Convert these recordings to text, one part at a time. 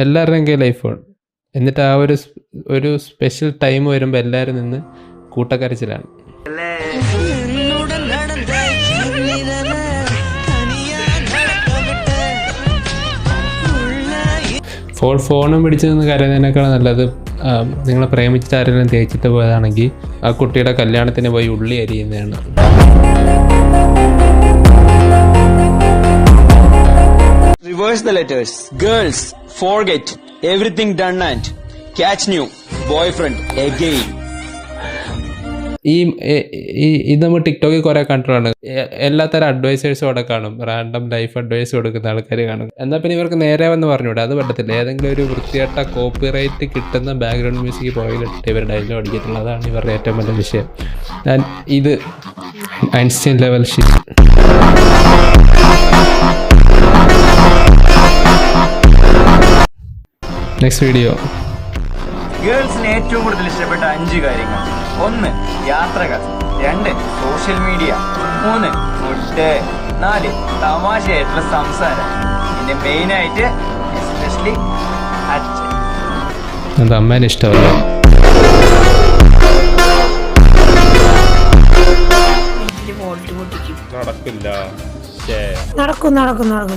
എല്ലാവരുടെയും കയ്യിൽ ഐഫോൺ. എന്നിട്ട് ആ ഒരു സ്പെഷ്യൽ ടൈം വരുമ്പോൾ എല്ലാവരും നിന്ന് കൂട്ടക്കരച്ചിലാണ്. ഫോണും പിടിച്ചു നിന്ന് കരയുന്നതിനേക്കാൾ നല്ലത് നിങ്ങളെ പ്രേമിച്ചിട്ട് ആരെങ്കിലും തേച്ചിട്ട് പോയതാണെങ്കിൽ ആ കുട്ടിയുടെ കല്യാണത്തിന് പോയി ഉള്ളി അരിയുന്നതാണ്. Reverse the letters. Girls, forget everything done and catch new boyfriend again. ഇത് നമ്മൾ ടിക്ടോക്കിൽ കുറെ കണ്ടിട്ടാണ്. എല്ലാത്തരം അഡ്വൈസേഴ്സും അവിടെ കാണും. റാൻഡം ലൈഫ് അഡ്വൈസ് കൊടുക്കുന്ന ആൾക്കാർ കാണും. എന്നാൽ പിന്നെ ഇവർക്ക് നേരെ വന്ന് പറഞ്ഞുകൂടെ? അത് പറ്റത്തില്ല. ഏതെങ്കിലും ഒരു വൃത്തികെട്ട കോപ്പിറൈറ്റ് കിട്ടുന്ന ബാക്ക്ഗ്രൗണ്ട് മ്യൂസിക് പുറകിലിട്ട് ഇവർ ഡയലോഗ് അടിക്കത്തുള്ളത്. അതാണ് ഇവരുടെ ഏറ്റവും വലിയ വിഷയം. ഇത് Einstein level shit. Next video. ഗേൾസിന് ഏറ്റവും കൂടുതൽ ഇഷ്ടപ്പെട്ട 5 കാര്യങ്ങൾ: 1 യാത്രകൾ, 2 സോഷ്യൽ മീഡിയ, 3 ഫുഡ്, 4 തമാശയായിട്ടുള്ള സംസാരം, പിന്നെ മെയിനായിട്ട് എസ്പെഷ്യലി അച്ഛൻ. അത് അമ്മേനെ ഇഷ്ടമല്ല.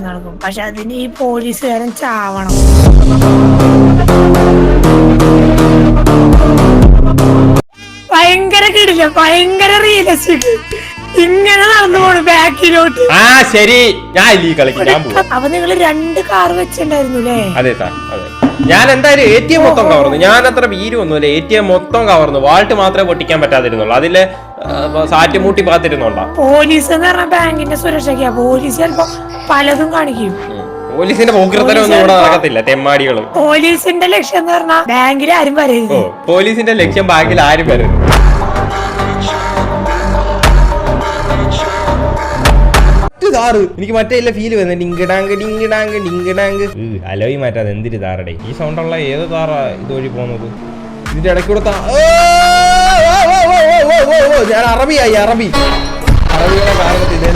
നടക്കും. പക്ഷെ അതിന് ഈ പോലീസുകാരൻ ചാവണം. ഭയങ്കര കിടില്ല, ഭയങ്കര റിയലിസ്റ്റിക്. ഇങ്ങനെ നടന്നു പോണു ബാക്കിലോട്ട്. ശരി, ഞാൻ അപ്പൊ നിങ്ങള് 2 കാർ വെച്ചിട്ടുണ്ടായിരുന്നു അല്ലേ? അതെ സാർ, അതെ. ഞാൻ എന്തായാലും ATM മൊത്തം കവർന്നു. ഞാൻ അത്ര വീരൊന്നുമില്ല. ATM മൊത്തം കവർന്നു. വാൾട്ട് മാത്രമേ പൊട്ടിക്കാൻ പറ്റാതിരുന്നുള്ളൂ. അതില് സാറ്റുമൂട്ടി പാത്തിരുന്നോണ്ടാ. പോലീസ് എന്ന് പറഞ്ഞ ബാങ്കിന്റെ സുരക്ഷയ്ക്കാ. പോലീസ് ചിലപ്പോ പലതും കാണിക്കും. പോലീസിന്റെ പോക്കൃത്തരൊന്നും ഇവിടെ നടക്കത്തില്ല. തെമ്മാടികള്. പോലീസിന്റെ ലക്ഷ്യം എന്ന് പറഞ്ഞാൽ ബാങ്കിൽ ആരും വരരുത്. പോലീസിന്റെ ലക്ഷ്യം ബാങ്കിൽ ആരും വരരുത്. എനിക്ക് മറ്റേ ഫീല് വന്നു. ഡിങ്കിടാങ്ക് അലോയി മാറ്റാതെ എന്തിരി താറടേ. ഈ സൗണ്ടുള്ള ഏത് താറ ഇതുവഴി പോകുന്നത്? ഇതിന്റെ ഇടയ്ക്കൂടെ ഞാൻ അറബികളെ കാരണത്തിൽ